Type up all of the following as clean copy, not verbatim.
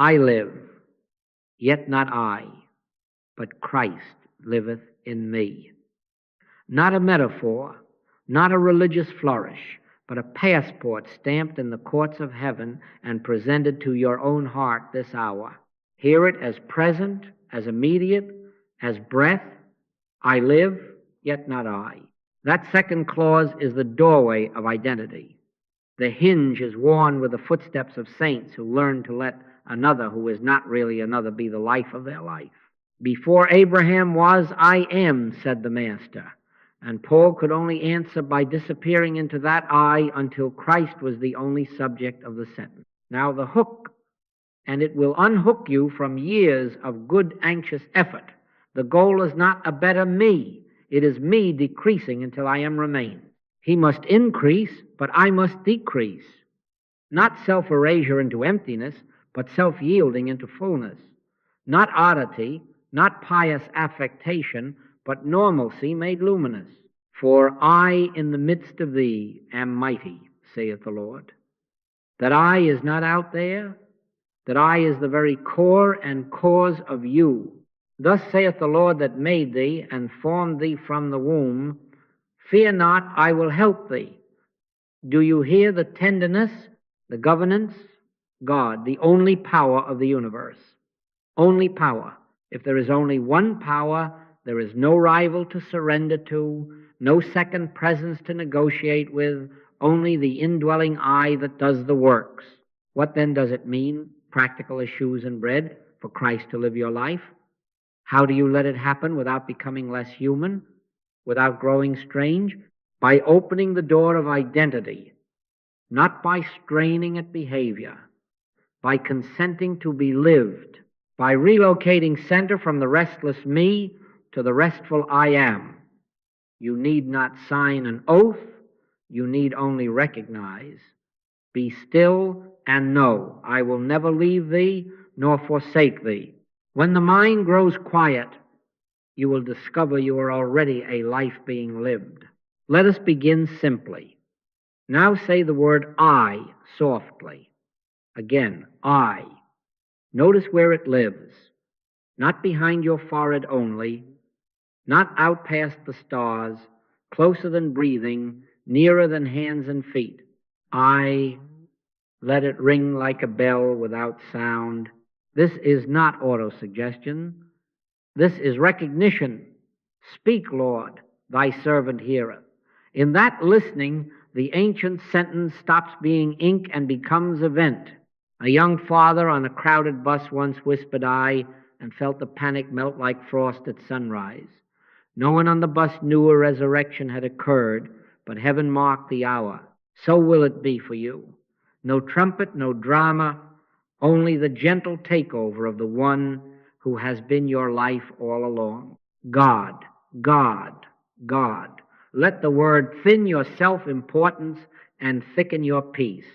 I live, yet not I, but Christ liveth in me. Not a metaphor, not a religious flourish, but a passport stamped in the courts of heaven and presented to your own heart this hour. Hear it as present, as immediate, as breath. I live, yet not I. That second clause is the doorway of identity. The hinge is worn with the footsteps of saints who learn to let another who is not really another be the life of their life. Before Abraham was, I am, said the Master. And Paul could only answer by disappearing into that I until Christ was the only subject of the sentence. Now the hook, and it will unhook you from years of good anxious effort. The goal is not a better me. It is me decreasing until I am remain. He must increase, but I must decrease. Not self-erasure into emptiness, but self-yielding into fullness. Not oddity, not pious affectation, but normalcy made luminous. For I in the midst of thee am mighty, saith the Lord. That I is not out there, that I is the very core and cause of you. Thus saith the Lord that made thee and formed thee from the womb, fear not, I will help thee. Do you hear the tenderness, the governance? God, the only power of the universe. Only power. If there is only one power, there is no rival to surrender to, no second presence to negotiate with, only the indwelling I that does the works. What then does it mean, practical as shoes and bread, for Christ to live your life? How do you let it happen without becoming less human, without growing strange? By opening the door of identity, not by straining at behavior, by consenting to be lived, by relocating center from the restless me to the restful I am. You need not sign an oath, you need only recognize. Be still and know, I will never leave thee nor forsake thee. When the mind grows quiet, you will discover you are already a life being lived. Let us begin simply. Now say the word I softly. Again, I. Notice where it lives. Not behind your forehead only, not out past the stars, closer than breathing, nearer than hands and feet. I. Let it ring like a bell without sound. This is not autosuggestion. This is recognition. Speak, Lord, thy servant heareth. In that listening, the ancient sentence stops being ink and becomes event. A young father on a crowded bus once whispered I and felt the panic melt like frost at sunrise. No one on the bus knew a resurrection had occurred, but heaven marked the hour. So will it be for you. No trumpet, no drama, only the gentle takeover of the one who has been your life all along. God, God, God. Let the word thin your self-importance and thicken your peace.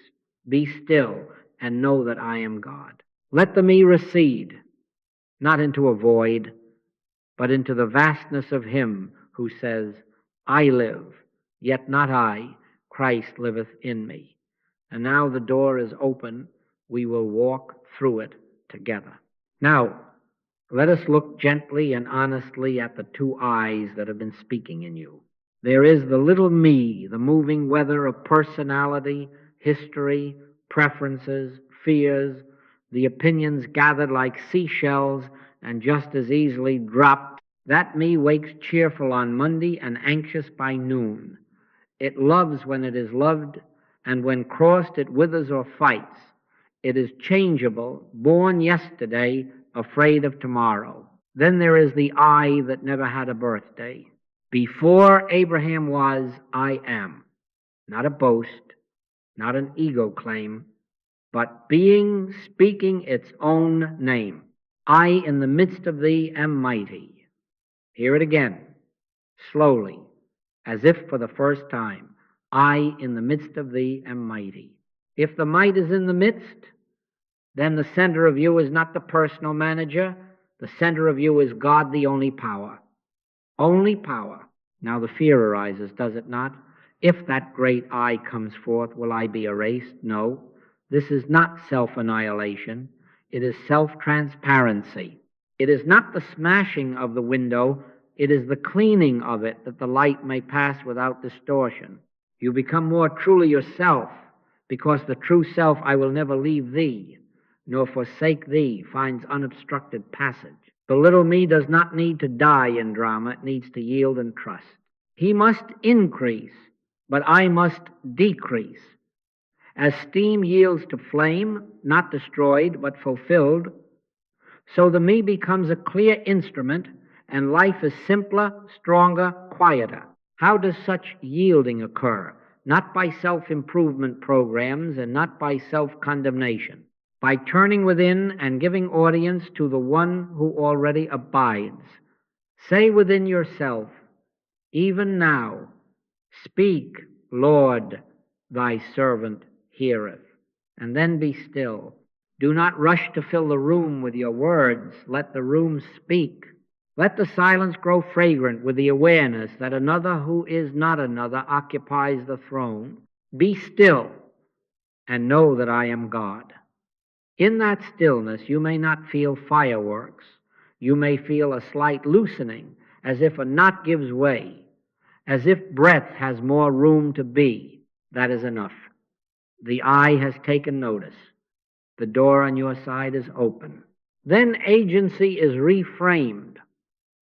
Be still and know that I am God. Let the me recede, not into a void, but into the vastness of him who says, I live, yet not I, Christ liveth in me. And now the door is open. We will walk through it together. Now, let us look gently and honestly at the two eyes that have been speaking in you. There is the little me, the moving weather of personality, history, preferences, fears, the opinions gathered like seashells and just as easily dropped. That me wakes cheerful on Monday and anxious by noon. It loves when it is loved, and when crossed it withers or fights. It is changeable, born yesterday, afraid of tomorrow. Then there is the I that never had a birthday. Before Abraham was, I am. Not a boast, not an ego claim, but being, speaking its own name. I in the midst of thee am mighty. Hear it again, slowly, as if for the first time. I in the midst of thee am mighty. If the might is in the midst, then the center of you is not the personal manager. The center of you is God, the only power. Only power. Now the fear arises, does it not? If that great I comes forth, will I be erased? No. This is not self-annihilation. It is self-transparency. It is not the smashing of the window, it is the cleaning of it that the light may pass without distortion. You become more truly yourself, because the true self, I will never leave thee, nor forsake thee, finds unobstructed passage. The little me does not need to die in drama, it needs to yield and trust. He must increase, but I must decrease. As steam yields to flame, not destroyed, but fulfilled, so the me becomes a clear instrument, and life is simpler, stronger, quieter. How does such yielding occur? Not by self-improvement programs and not by self-condemnation. By turning within and giving audience to the one who already abides. Say within yourself, even now, speak, Lord, thy servant heareth. And then be still. Do not rush to fill the room with your words. Let the room speak. Let the silence grow fragrant with the awareness that another who is not another occupies the throne. Be still and know that I am God. In that stillness, you may not feel fireworks. You may feel a slight loosening, as if a knot gives way, as if breath has more room to be. That is enough. The eye has taken notice. The door on your side is open. Then agency is reframed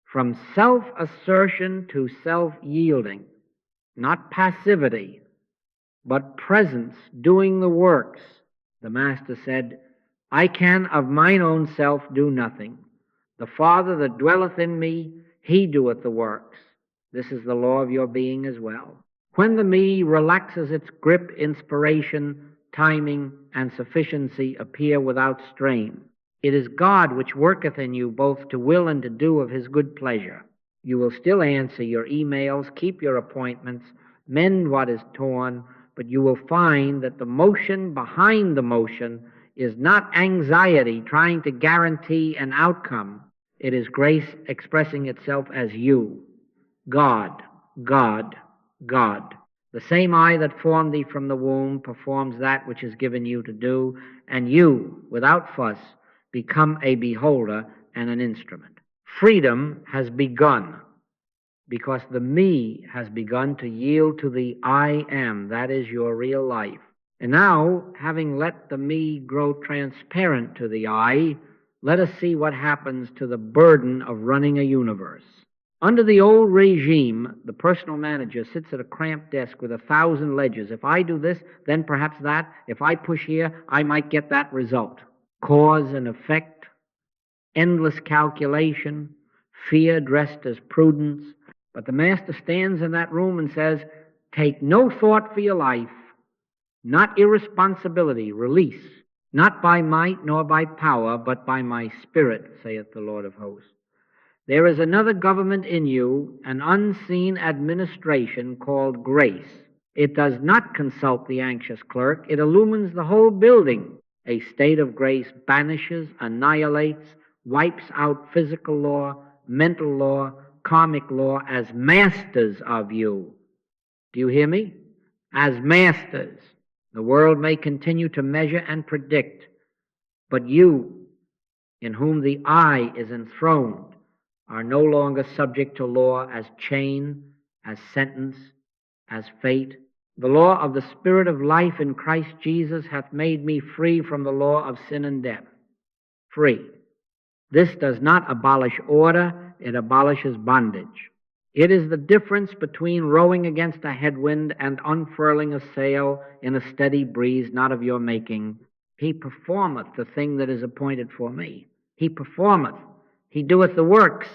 from self-assertion to self-yielding, not passivity, but presence doing the works. The Master said, I can of mine own self do nothing. The Father that dwelleth in me, he doeth the works. This is the law of your being as well. When the me relaxes its grip, inspiration, timing, and sufficiency appear without strain. It is God which worketh in you both to will and to do of his good pleasure. You will still answer your emails, keep your appointments, mend what is torn, but you will find that the motion behind the motion is not anxiety trying to guarantee an outcome. It is grace expressing itself as you. God, God, God. The same I that formed thee from the womb performs that which is given you to do, and you, without fuss, become a beholder and an instrument. Freedom has begun because the me has begun to yield to the I am. That is your real life. And now, having let the me grow transparent to the I, let us see what happens to the burden of running a universe. Under the old regime, the personal manager sits at a cramped desk with 1,000 ledgers. If I do this, then perhaps that. If I push here, I might get that result. Cause and effect, endless calculation, fear dressed as prudence. But the Master stands in that room and says, take no thought for your life, not irresponsibility, release, not by might nor by power, but by my Spirit, saith the Lord of hosts. There is another government in you, an unseen administration called grace. It does not consult the anxious clerk. It illumines the whole building. A state of grace banishes, annihilates, wipes out physical law, mental law, karmic law as masters of you. Do you hear me? As masters. The world may continue to measure and predict, but you, in whom the I is enthroned, are no longer subject to law as chain, as sentence, as fate. The law of the Spirit of life in Christ Jesus hath made me free from the law of sin and death. Free. This does not abolish order, it abolishes bondage. It is the difference between rowing against a headwind and unfurling a sail in a steady breeze not of your making. He performeth the thing that is appointed for me. He performeth. He doeth the works.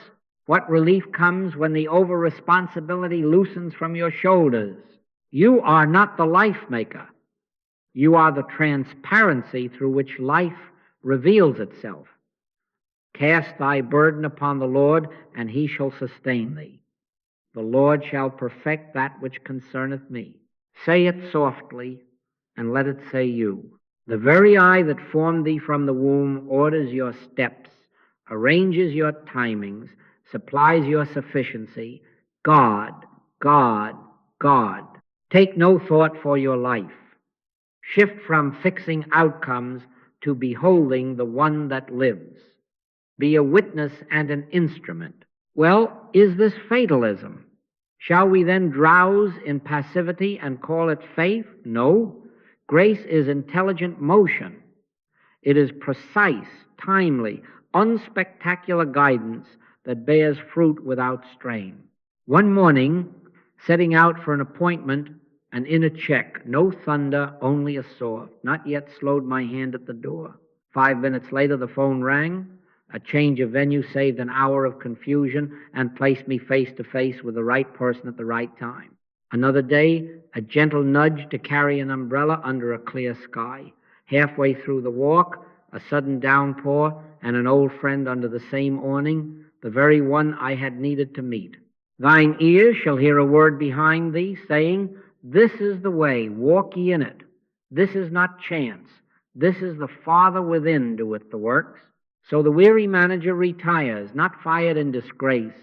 What relief comes when the over-responsibility loosens from your shoulders? You are not the life maker. You are the transparency through which life reveals itself. Cast thy burden upon the Lord, and he shall sustain thee. The Lord shall perfect that which concerneth me. Say it softly, and let it say you. The very I that formed thee from the womb orders your steps, arranges your timings, supplies your sufficiency. God, God, God. Take no thought for your life. Shift from fixing outcomes to beholding the one that lives. Be a witness and an instrument. Well, is this fatalism? Shall we then drowse in passivity and call it faith? No. Grace is intelligent motion. It is precise, timely, unspectacular guidance that bears fruit without strain. One morning, setting out for an appointment, and in a check, no thunder, only a soft, not yet slowed my hand at the door. 5 minutes later, the phone rang. A change of venue saved an hour of confusion and placed me face to face with the right person at the right time. Another day, a gentle nudge to carry an umbrella under a clear sky. Halfway through the walk, a sudden downpour, and an old friend under the same awning, the very one I had needed to meet. Thine ears shall hear a word behind thee, saying, This is the way, walk ye in it. This is not chance. This is the Father within doeth the works. So the weary manager retires, not fired in disgrace,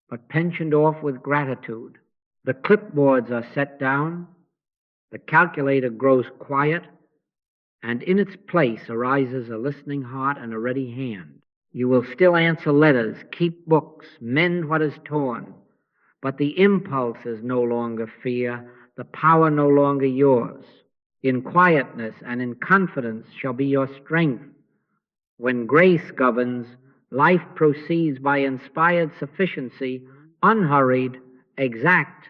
but pensioned off with gratitude. The clipboards are set down, the calculator grows quiet, and in its place arises a listening heart and a ready hand. You will still answer letters, keep books, mend what is torn, but the impulse is no longer fear, the power no longer yours. In quietness and in confidence shall be your strength. When grace governs, life proceeds by inspired sufficiency, unhurried, exact,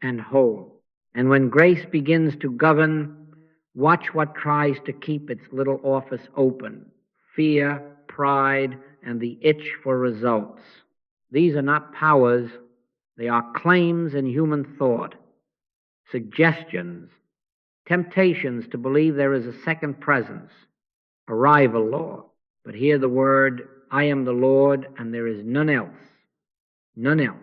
and whole. And when grace begins to govern, watch what tries to keep its little office open: fear, pride, and the itch for results. These are not powers, they are claims in human thought, suggestions, temptations to believe there is a second presence, a rival law. But hear the word, I am the Lord, and there is none else, none else.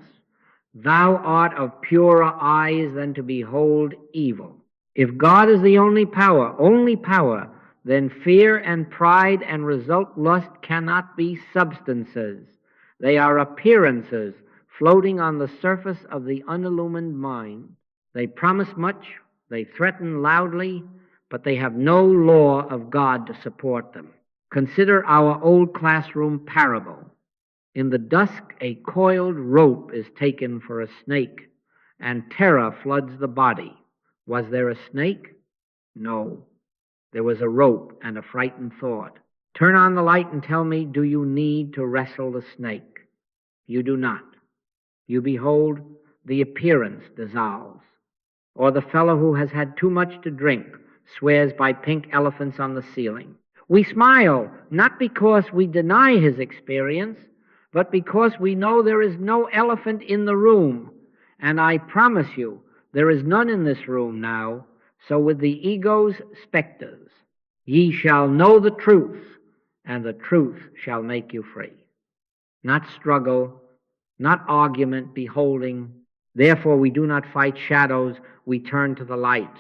Thou art of purer eyes than to behold evil. If God is the only power, then fear and pride and result lust cannot be substances. They are appearances floating on the surface of the unillumined mind. They promise much, they threaten loudly, but they have no law of God to support them. Consider our old classroom parable. In the dusk, a coiled rope is taken for a snake, and terror floods the body. Was there a snake? No. There was a rope and a frightened thought. Turn on the light and tell me, do you need to wrestle the snake? You do not. You behold, the appearance dissolves. Or the fellow who has had too much to drink swears by pink elephants on the ceiling. We smile, not because we deny his experience, but because we know there is no elephant in the room. And I promise you, there is none in this room now. So with the ego's specters, ye shall know the truth, and the truth shall make you free. Not struggle, not argument, beholding. Therefore we do not fight shadows, we turn to the light.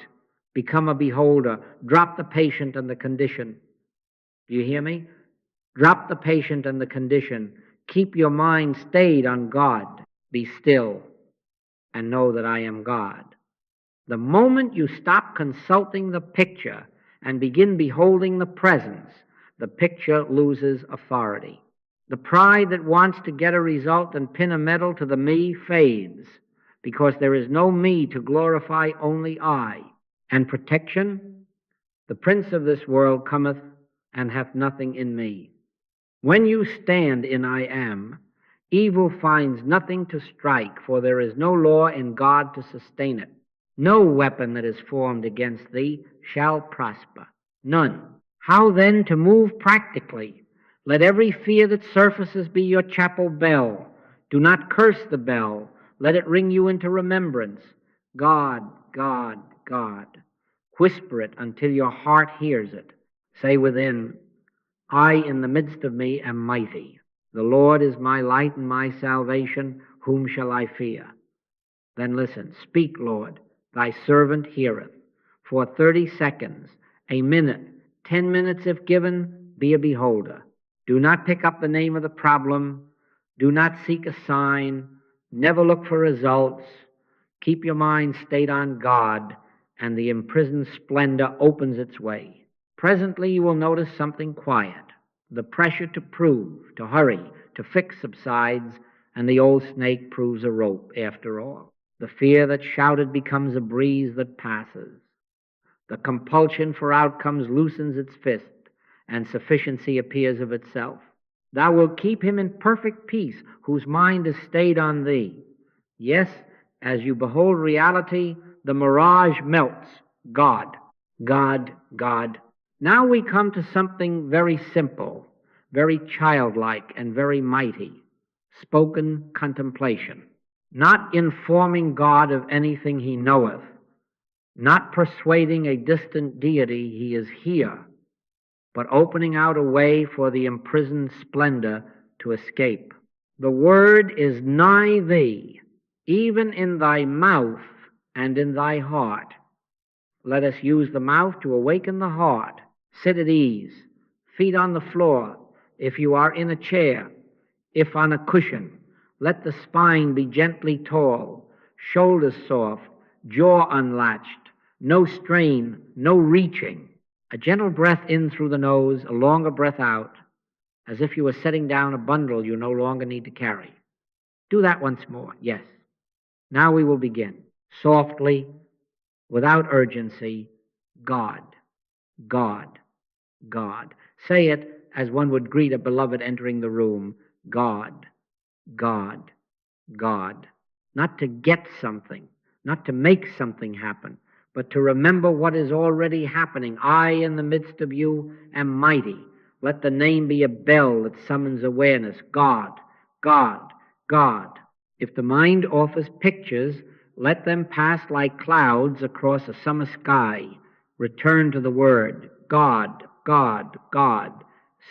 Become a beholder. Drop the patient and the condition. Do you hear me? Drop the patient and the condition. Keep your mind stayed on God. Be still and know that I am God. The moment you stop consulting the picture and begin beholding the presence, the picture loses authority. The pride that wants to get a result and pin a medal to the me fades, because there is no me to glorify, only I. And protection? The prince of this world cometh and hath nothing in me. When you stand in I am, evil finds nothing to strike, for there is no law in God to sustain it. No weapon that is formed against thee shall prosper. None. How then to move practically? Let every fear that surfaces be your chapel bell. Do not curse the bell. Let it ring you into remembrance. God, God, God. Whisper it until your heart hears it. Say within, I in the midst of me am mighty. The Lord is my light and my salvation. Whom shall I fear? Then listen. Speak, Lord. Thy servant heareth. For 30 seconds, a minute, 10 minutes if given, be a beholder. Do not pick up the name of the problem. Do not seek a sign. Never look for results. Keep your mind stayed on God, and the imprisoned splendor opens its way. Presently you will notice something quiet. The pressure to prove, to hurry, to fix subsides, and the old snake proves a rope after all. The fear that shouted becomes a breeze that passes. The compulsion for outcomes loosens its fist, and sufficiency appears of itself. Thou wilt keep him in perfect peace, whose mind is stayed on thee. Yes, as you behold reality, the mirage melts. God, God, God. Now we come to something very simple, very childlike, and very mighty. Spoken contemplation. Not informing God of anything he knoweth, not persuading a distant deity he is here, but opening out a way for the imprisoned splendor to escape. The word is nigh thee, even in thy mouth and in thy heart. Let us use the mouth to awaken the heart. Sit at ease, feet on the floor, if you are in a chair, if on a cushion. Let the spine be gently tall, shoulders soft, jaw unlatched, no strain, no reaching. A gentle breath in through the nose, a longer breath out, as if you were setting down a bundle you no longer need to carry. Do that once more, yes. Now we will begin. Softly, without urgency, God, God, God. Say it as one would greet a beloved entering the room. God, God, God. Not to get something, not to make something happen, but to remember what is already happening. I, in the midst of you, am mighty. Let the name be a bell that summons awareness. God, God, God. If the mind offers pictures, let them pass like clouds across a summer sky. Return to the word. God, God, God.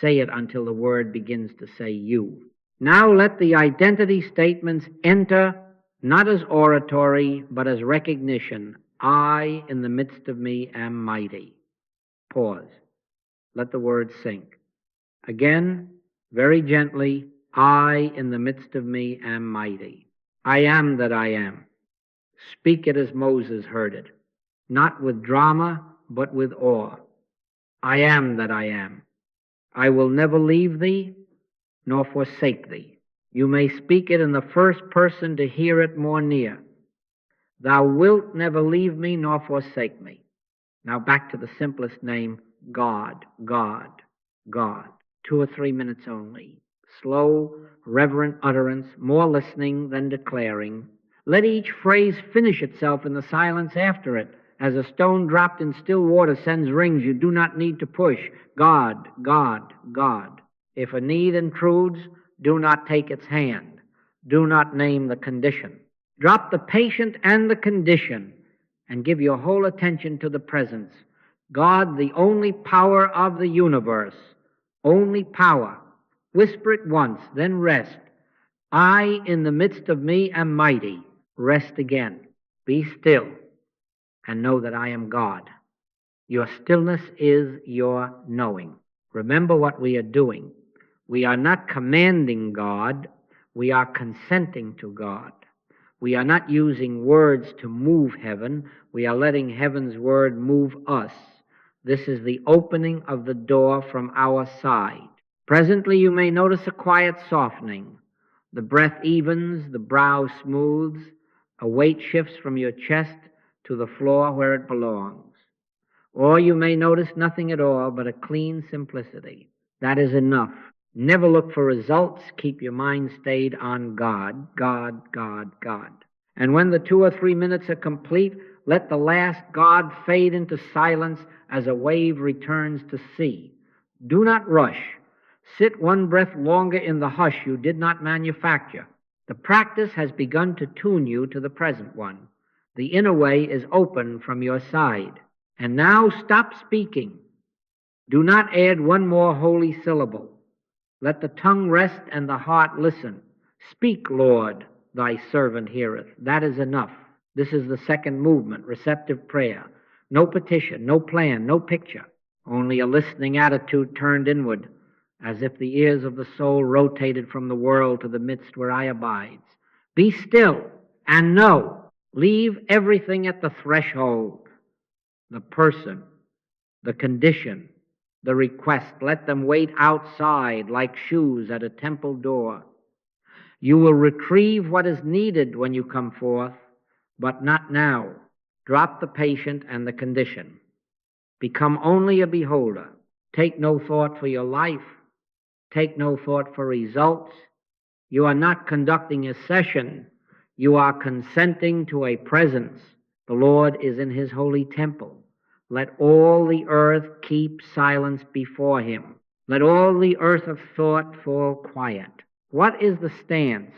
Say it until the word begins to say you. Now let the identity statements enter not as oratory, but as recognition. I, in the midst of me, am mighty. Pause. Let the words sink. Again, very gently, I, in the midst of me, am mighty. I am that I am. Speak it as Moses heard it, not with drama, but with awe. I am that I am. I will never leave thee, nor forsake thee. You may speak it in the first person to hear it more near. Thou wilt never leave me nor forsake me. Now back to the simplest name, God, God, God. 2 or 3 minutes only. Slow, reverent utterance, more listening than declaring. Let each phrase finish itself in the silence after it. As a stone dropped in still water sends rings you do not need to push. God, God, God. If a need intrudes, do not take its hand. Do not name the condition. Drop the patient and the condition and give your whole attention to the presence. God, the only power of the universe, only power. Whisper it once, then rest. I, in the midst of me, am mighty. Rest again. Be still and know that I am God. Your stillness is your knowing. Remember what we are doing. We are not commanding God. We are consenting to God. We are not using words to move heaven. We are letting heaven's word move us. This is the opening of the door from our side. Presently you may notice a quiet softening. The breath evens, the brow smooths, a weight shifts from your chest to the floor where it belongs. Or you may notice nothing at all but a clean simplicity. That is enough. Never look for results. Keep your mind stayed on God, God, God, God. And when the 2 or 3 minutes are complete, let the last God fade into silence as a wave returns to sea. Do not rush. Sit one breath longer in the hush you did not manufacture. The practice has begun to tune you to the present one. The inner way is open from your side. And now stop speaking. Do not add one more holy syllable. Let the tongue rest and the heart listen. Speak, Lord, thy servant heareth. That is enough. This is the second movement, receptive prayer. No petition, no plan, no picture. Only a listening attitude turned inward, as if the ears of the soul rotated from the world to the midst where I abides. Be still and know. Leave everything at the threshold. The person, the condition, the request. Let them wait outside like shoes at a temple door. You will retrieve what is needed when you come forth, but not now. Drop the patient and the condition. Become only a beholder. Take no thought for your life. Take no thought for results. You are not conducting a session. You are consenting to a presence. The Lord is in his holy temple. Let all the earth keep silence before him. Let all the earth of thought fall quiet. What is the stance?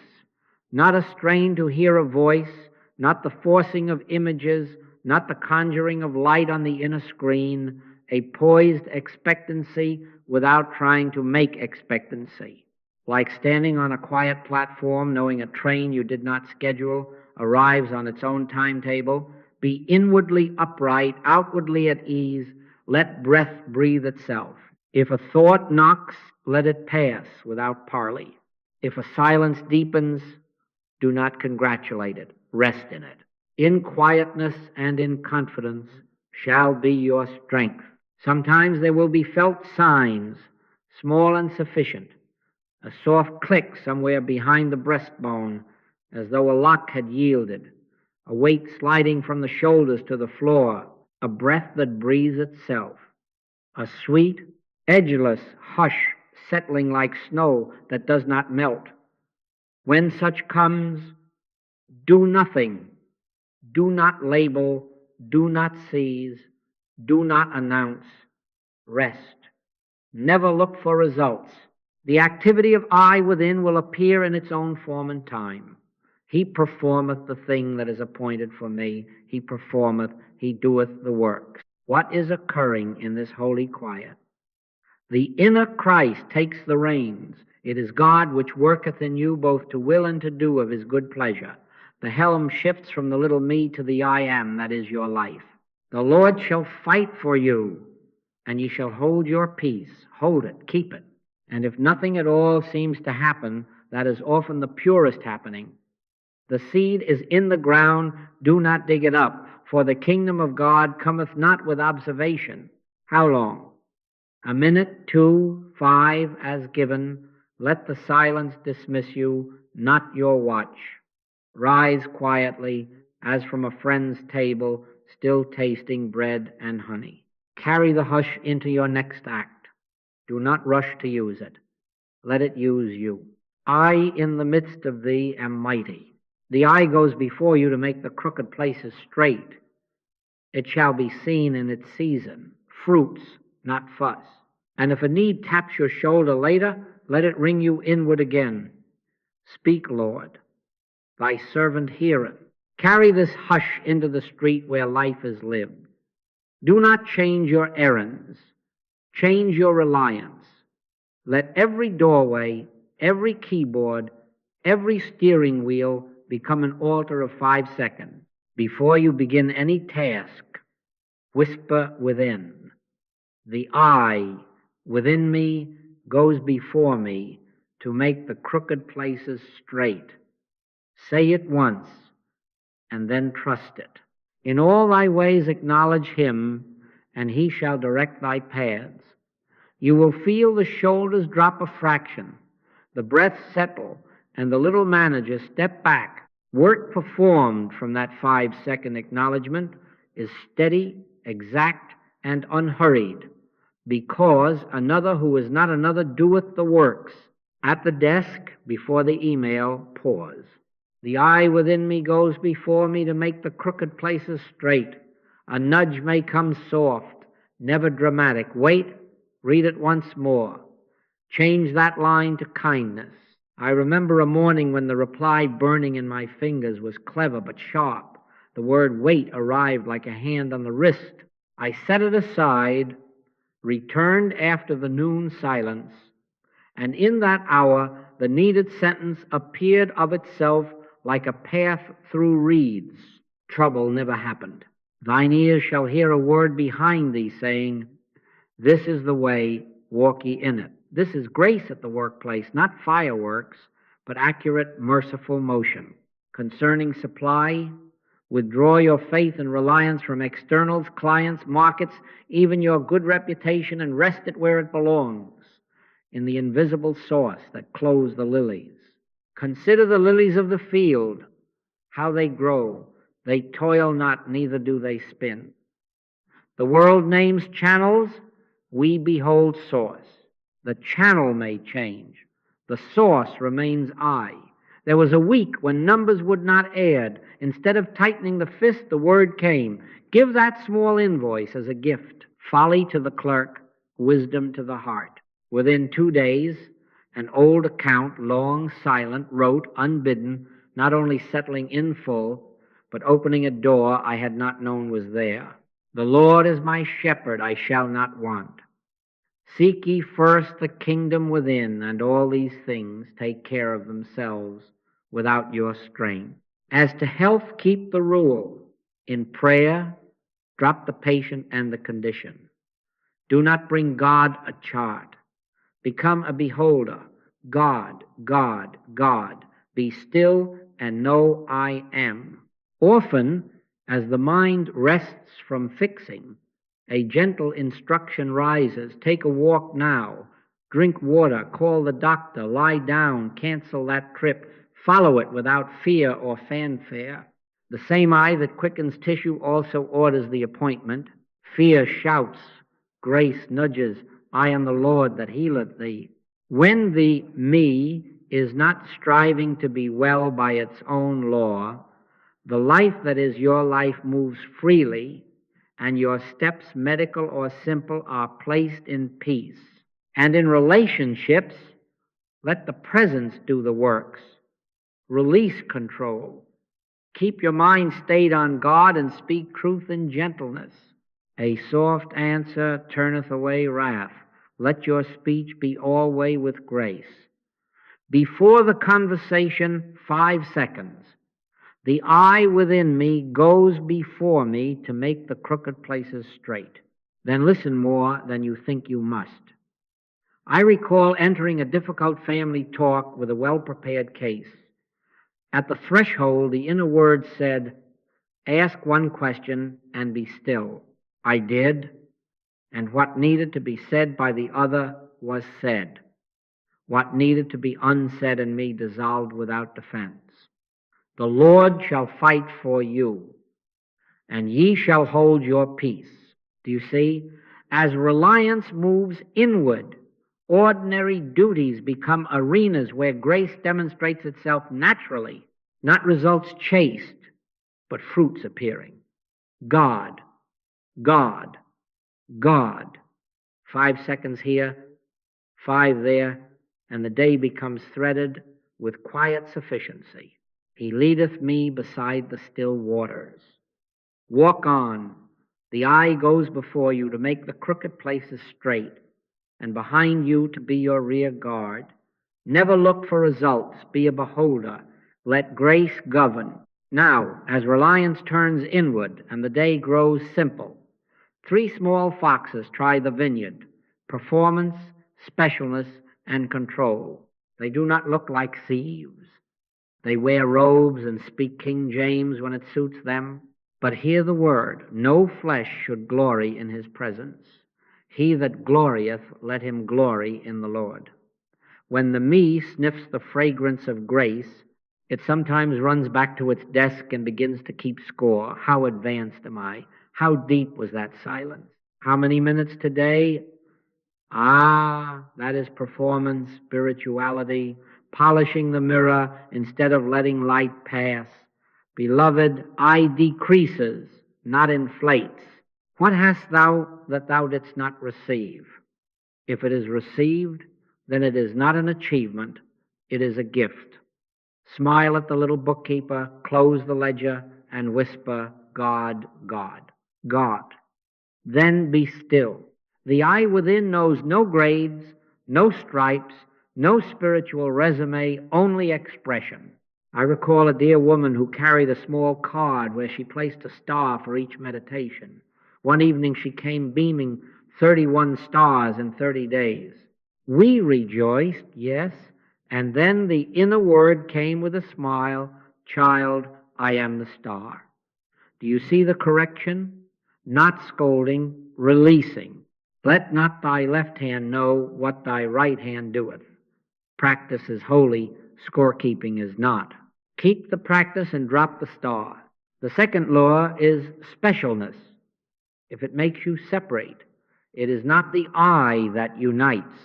Not a strain to hear a voice, not the forcing of images, not the conjuring of light on the inner screen, a poised expectancy without trying to make expectancy. Like standing on a quiet platform, knowing a train you did not schedule arrives on its own timetable. Be inwardly upright, outwardly at ease. Let breath breathe itself. If a thought knocks, let it pass without parley. If a silence deepens, do not congratulate it. Rest in it. In quietness and in confidence shall be your strength. Sometimes there will be felt signs, small and sufficient. A soft click somewhere behind the breastbone, as though a lock had yielded. A weight sliding from the shoulders to the floor. A breath that breathes itself. A sweet, edgeless hush settling like snow that does not melt. When such comes, do nothing. Do not label. Do not seize. Do not announce. Rest. Never look for results. The activity of I within will appear in its own form and time. He performeth the thing that is appointed for me. He performeth, he doeth the work. What is occurring in this holy quiet? The inner Christ takes the reins. It is God which worketh in you both to will and to do of his good pleasure. The helm shifts from the little me to the I am, that is your life. The Lord shall fight for you, and ye shall hold your peace. Hold it, keep it. And if nothing at all seems to happen, that is often the purest happening. The seed is in the ground, do not dig it up, for the kingdom of God cometh not with observation. How long? A minute, 2, 5, as given. Let the silence dismiss you, not your watch. Rise quietly, as from a friend's table, still tasting bread and honey. Carry the hush into your next act. Do not rush to use it. Let it use you. I in the midst of thee am mighty. The eye goes before you to make the crooked places straight. It shall be seen in its season. Fruits, not fuss. And if a need taps your shoulder later, let it ring you inward again. Speak, Lord. Thy servant heareth. Carry this hush into the street where life is lived. Do not change your errands. Change your reliance. Let every doorway, every keyboard, every steering wheel become an altar of 5 seconds. Before you begin any task, whisper within. The I within me goes before me to make the crooked places straight. Say it once, and then trust it. In all thy ways acknowledge him, and he shall direct thy paths. You will feel the shoulders drop a fraction, the breath settle, and the little manager step back. Work performed from that 5-second acknowledgement is steady, exact, and unhurried, because another who is not another doeth the works. At the desk, before the email, pause. The I within me goes before me to make the crooked places straight. A nudge may come soft, never dramatic. Wait, read it once more. Change that line to kindness. I remember a morning when the reply burning in my fingers was clever but sharp. The word wait arrived like a hand on the wrist. I set it aside, returned after the noon silence, and in that hour the needed sentence appeared of itself like a path through reeds. Trouble never happened. Thine ears shall hear a word behind thee saying, this is the way, walk ye in it. This is grace at the workplace, not fireworks, but accurate, merciful motion. Concerning supply, Withdraw your faith and reliance from externals, clients, markets, even your good reputation, and rest it where it belongs, in the invisible source that clothes the lilies. Consider the lilies of the field, how they grow. They toil not, neither do they spin. The world names channels, we behold source. The channel may change, the source remains I. There was a week when numbers would not add. Instead of tightening the fist, the word came. Give that small invoice as a gift. Folly to the clerk, wisdom to the heart. Within 2 days, an old account, long, silent, wrote, unbidden, not only settling in full, but opening a door I had not known was there. The Lord is my shepherd, I shall not want. Seek ye first the kingdom within, and all these things take care of themselves without your strain. As to health, keep the rule. In prayer, drop the patient and the condition. Do not bring God a chart. Become a beholder. God, God, God. Be still and know I am. Often, as the mind rests from fixing, a gentle instruction rises. Take a walk now. Drink water. Call the doctor. Lie down. Cancel that trip. Follow it without fear or fanfare. The same eye that quickens tissue also orders the appointment. Fear shouts. Grace nudges. I am the Lord that healeth thee. When the me is not striving to be well by its own law, the life that is your life moves freely, and your steps, medical or simple, are placed in peace. And in relationships, let the presence do the works. Release control. Keep your mind stayed on God and speak truth in gentleness. A soft answer turneth away wrath. Let your speech be always with grace. Before the conversation, 5 seconds. The I within me goes before me to make the crooked places straight. Then listen more than you think you must. I recall entering a difficult family talk with a well-prepared case. At the threshold, the inner word said, ask one question and be still. I did, and what needed to be said by the other was said. What needed to be unsaid in me dissolved without defense. The Lord shall fight for you, and ye shall hold your peace. Do you see? As reliance moves inward, ordinary duties become arenas where grace demonstrates itself naturally, not results chased, but fruits appearing. God, God, God. 5 seconds here, 5 there, and the day becomes threaded with quiet sufficiency. He leadeth me beside the still waters. Walk on. The eye goes before you to make the crooked places straight, and behind you to be your rear guard. Never look for results. Be a beholder. Let grace govern. Now, as reliance turns inward and the day grows simple, 3 small foxes try the vineyard: performance, specialness, and control. They do not look like thieves. They wear robes and speak King James when it suits them. But hear the word, no flesh should glory in his presence. He that glorieth, let him glory in the Lord. When the me sniffs the fragrance of grace, it sometimes runs back to its desk and begins to keep score. How advanced am I? How deep was that silence? How many minutes today? That is performance, spirituality, polishing the mirror instead of letting light pass. Beloved, I decreases, not inflates. What hast thou that thou didst not receive? If it is received, then it is not an achievement, it is a gift. Smile at the little bookkeeper, close the ledger, and whisper, God, God, God. Then be still. The I within knows no grades, no stripes, no spiritual resume, only expression. I recall a dear woman who carried a small card where she placed a star for each meditation. One evening she came beaming 31 stars in 30 days. We rejoiced, yes, and then the inner word came with a smile, child, I am the star. Do you see the correction? Not scolding, releasing. Let not thy left hand know what thy right hand doeth. Practice is holy, scorekeeping is not. Keep the practice and drop the star. The second law is specialness. If it makes you separate, it is not the I that unites.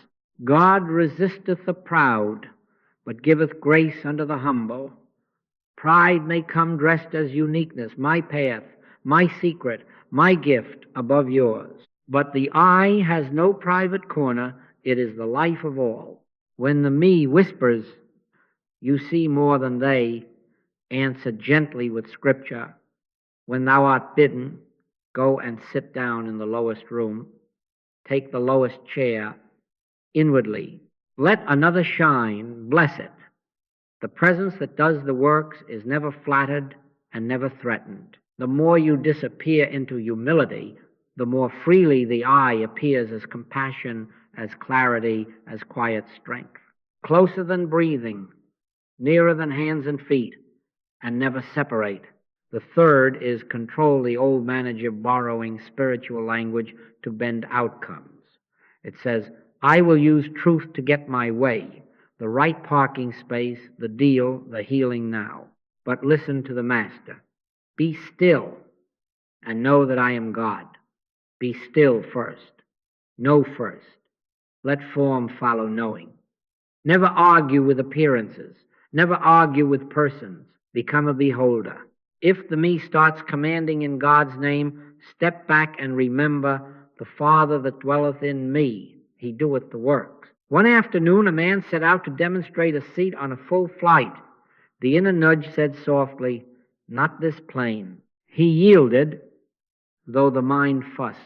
God resisteth the proud, but giveth grace unto the humble. Pride may come dressed as uniqueness, my path, my secret, my gift above yours. But the I has no private corner, it is the life of all. When the me whispers, you see more than they, answer gently with Scripture. When thou art bidden, go and sit down in the lowest room. Take the lowest chair inwardly. Let another shine, bless it. The presence that does the works is never flattered and never threatened. The more you disappear into humility, the more freely the I appears as compassion, as clarity, as quiet strength. Closer than breathing, nearer than hands and feet, and never separate. The third is control the old manager borrowing spiritual language to bend outcomes. It says, I will use truth to get my way, the right parking space, the deal, the healing now. But listen to the Master. Be still and know that I am God. Be still first. Know first. Let form follow knowing. Never argue with appearances. Never argue with persons. Become a beholder. If the me starts commanding in God's name, step back and remember the Father that dwelleth in me. He doeth the works. One afternoon, a man set out to demonstrate a seat on a full flight. The inner nudge said softly, not this plane. He yielded, though the mind fussed.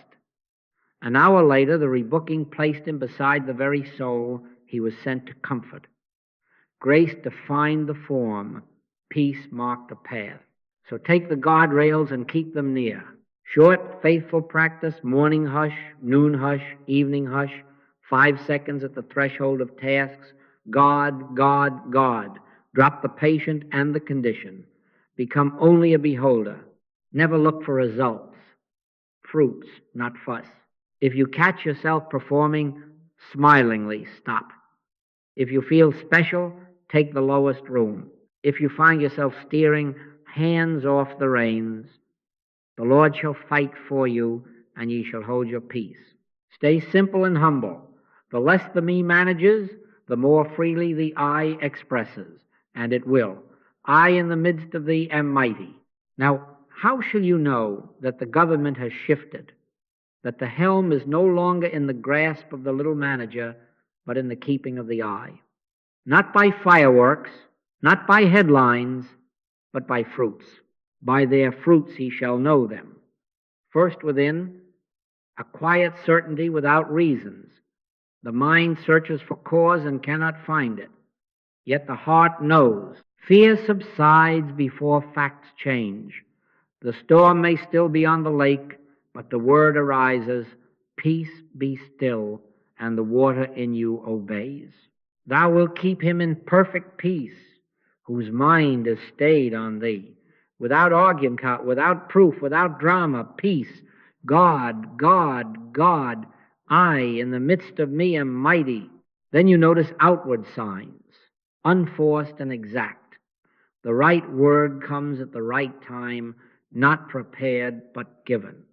An hour later, the rebooking placed him beside the very soul he was sent to comfort. Grace defined the form. Peace marked the path. So take the guardrails and keep them near. Short, faithful practice, morning hush, noon hush, evening hush, 5 seconds at the threshold of tasks. God, God, God. Drop the patient and the condition. Become only a beholder. Never look for results. Fruits, not fuss. If you catch yourself performing, smilingly stop. If you feel special, take the lowest room. If you find yourself steering, hands off the reins. The Lord shall fight for you, and ye shall hold your peace. Stay simple and humble. The less the me manages, the more freely the I expresses, and it will. I in the midst of thee am mighty. Now, how shall you know that the government has shifted, that the helm is no longer in the grasp of the little manager, but in the keeping of the I? Not by fireworks, not by headlines, but by fruits. By their fruits he shall know them. First within, a quiet certainty without reasons. The mind searches for cause and cannot find it. Yet the heart knows. Fear subsides before facts change. The storm may still be on the lake, but the word arises, peace be still, and the water in you obeys. Thou wilt keep him in perfect peace, whose mind is stayed on thee. Without argument, without proof, without drama, peace. God, God, God, I in the midst of me am mighty. Then you notice outward signs, unforced and exact. The right word comes at the right time, not prepared, but given.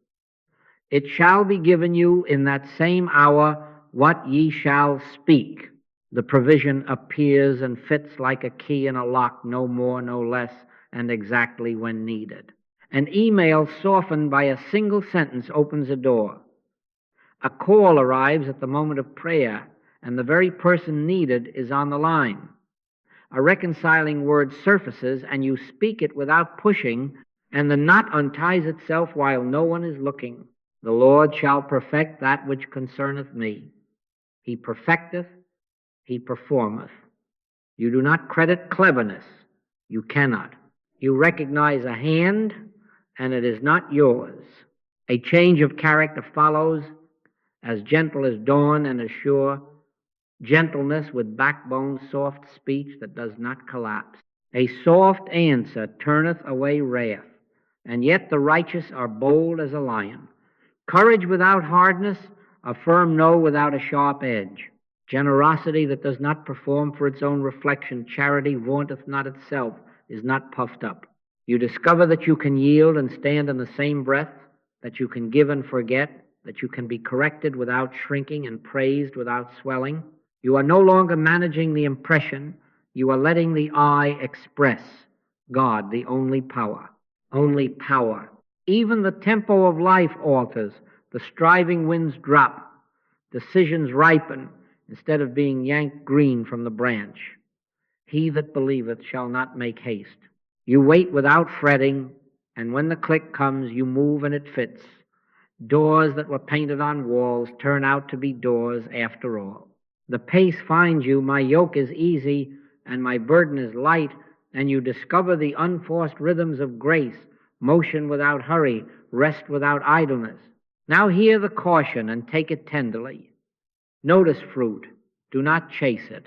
It shall be given you in that same hour what ye shall speak. The provision appears and fits like a key in a lock, no more, no less, and exactly when needed. An email softened by a single sentence opens a door. A call arrives at the moment of prayer, and the very person needed is on the line. A reconciling word surfaces, and you speak it without pushing, and the knot unties itself while no one is looking. The Lord shall perfect that which concerneth me. He perfecteth, he performeth. You do not credit cleverness. You cannot. You recognize a hand, and it is not yours. A change of character follows, as gentle as dawn and as sure. Gentleness with backbone, soft speech that does not collapse. A soft answer turneth away wrath. and yet the righteous are bold as a lion. Courage without hardness, a firm no without a sharp edge. Generosity that does not perform for its own reflection, charity vaunteth not itself, is not puffed up. You discover that you can yield and stand in the same breath, that you can give and forget, that you can be corrected without shrinking and praised without swelling. You are no longer managing the impression, you are letting the I express God, the only power. Only power. Even the tempo of life alters, the striving winds drop, decisions ripen, instead of being yanked green from the branch. He that believeth shall not make haste. You wait without fretting, and when the click comes, you move and it fits. Doors that were painted on walls turn out to be doors after all. The pace finds you, my yoke is easy, and my burden is light, and you discover the unforced rhythms of grace, motion without hurry, rest without idleness. Now hear the caution and take it tenderly. Notice fruit. Do not chase it.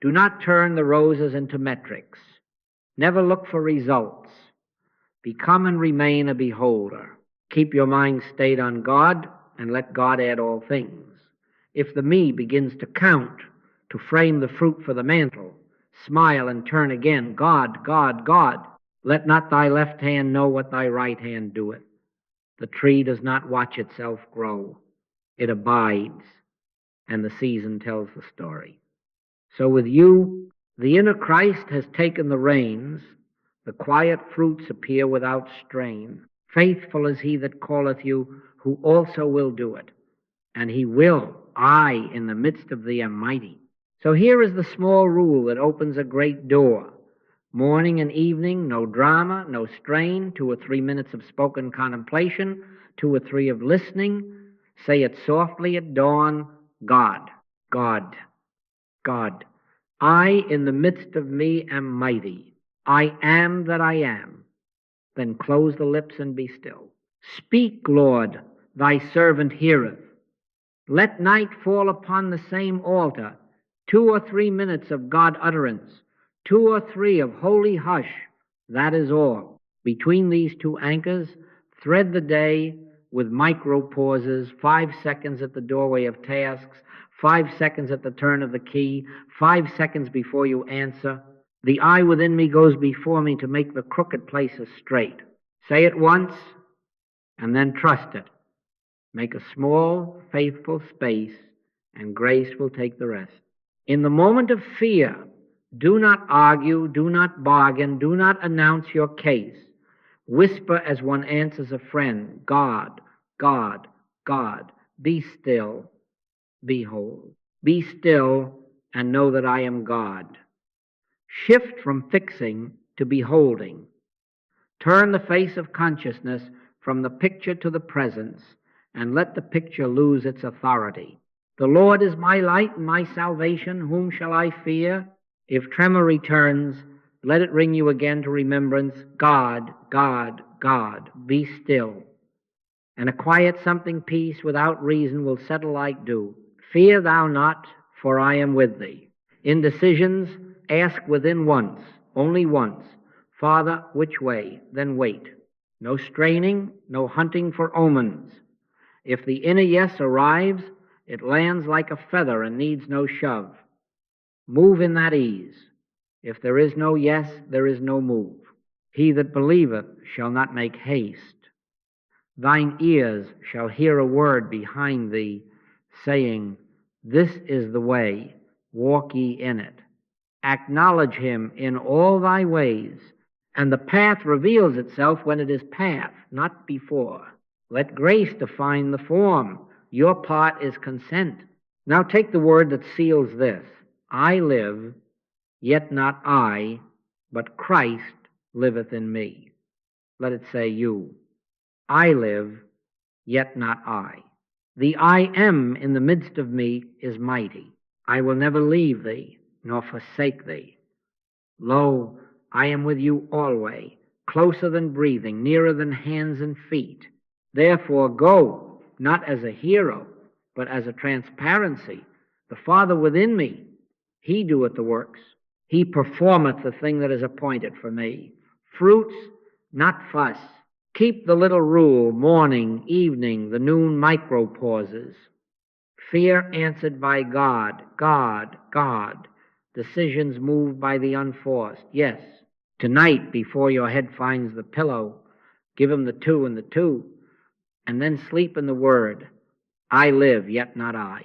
Do not turn the roses into metrics. Never look for results. Become and remain a beholder. Keep your mind stayed on God and let God add all things. If the me begins to count, to frame the fruit for the mantle, smile and turn again, God, God, God. Let not thy left hand know what thy right hand doeth. The tree does not watch itself grow. It abides, and the season tells the story. So with you, the inner Christ has taken the reins. The quiet fruits appear without strain. Faithful is he that calleth you, who also will do it. And he will. I, in the midst of thee, am mighty. So here is the small rule that opens a great door. Morning and evening, no drama, no strain, 2 or 3 minutes of spoken contemplation, 2 or 3 of listening. Say it softly at dawn, God, God, God. I, in the midst of me, am mighty. I am that I am. Then close the lips and be still. Speak, Lord, thy servant heareth. Let night fall upon the same altar, 2 or 3 minutes of God utterance, 2 or 3 of holy hush. That is all. Between these 2 anchors, thread the day with micro pauses, 5 seconds at the doorway of tasks, 5 seconds at the turn of the key, 5 seconds before you answer. The I within me goes before me to make the crooked places straight. Say it once, and then trust it. Make a small, faithful space, and grace will take the rest. In the moment of fear, do not argue, do not bargain, do not announce your case. Whisper as one answers a friend, God, God, God. Be still, behold. Be still and know that I am God. Shift from fixing to beholding. Turn the face of consciousness from the picture to the presence, and let the picture lose its authority. The Lord is my light and my salvation. Whom shall I fear? If tremor returns, let it ring you again to remembrance. God, God, God, be still. And a quiet something peace without reason will settle like dew. Fear thou not, for I am with thee. In decisions, ask within once, only once, Father, which way? Then wait. No straining, no hunting for omens. If the inner yes arrives, it lands like a feather and needs no shove. Move in that ease. If there is no yes, there is no move. He that believeth shall not make haste. Thine ears shall hear a word behind thee, saying, This is the way, walk ye in it. Acknowledge him in all thy ways, and the path reveals itself when it is path, not before. Let grace define the form. Your part is consent. Now take the word that seals this. I live, yet not I, but Christ liveth in me. Let it say you. I live, yet not I. The I am in the midst of me is mighty. I will never leave thee, nor forsake thee. Lo, I am with you alway, closer than breathing, nearer than hands and feet. Therefore go, not as a hero, but as a transparency. The Father within me, he doeth the works. He performeth the thing that is appointed for me. Fruits, not fuss. Keep the little rule, morning, evening, the noon micro pauses. Fear answered by God, God, God. Decisions moved by the unforced. Yes, tonight, before your head finds the pillow, give him the 2 and the 2, and then sleep in the word, I live, yet not I.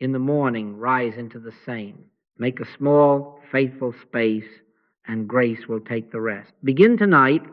In the morning, rise into the same. Make a small, faithful space, and grace will take the rest. Begin tonight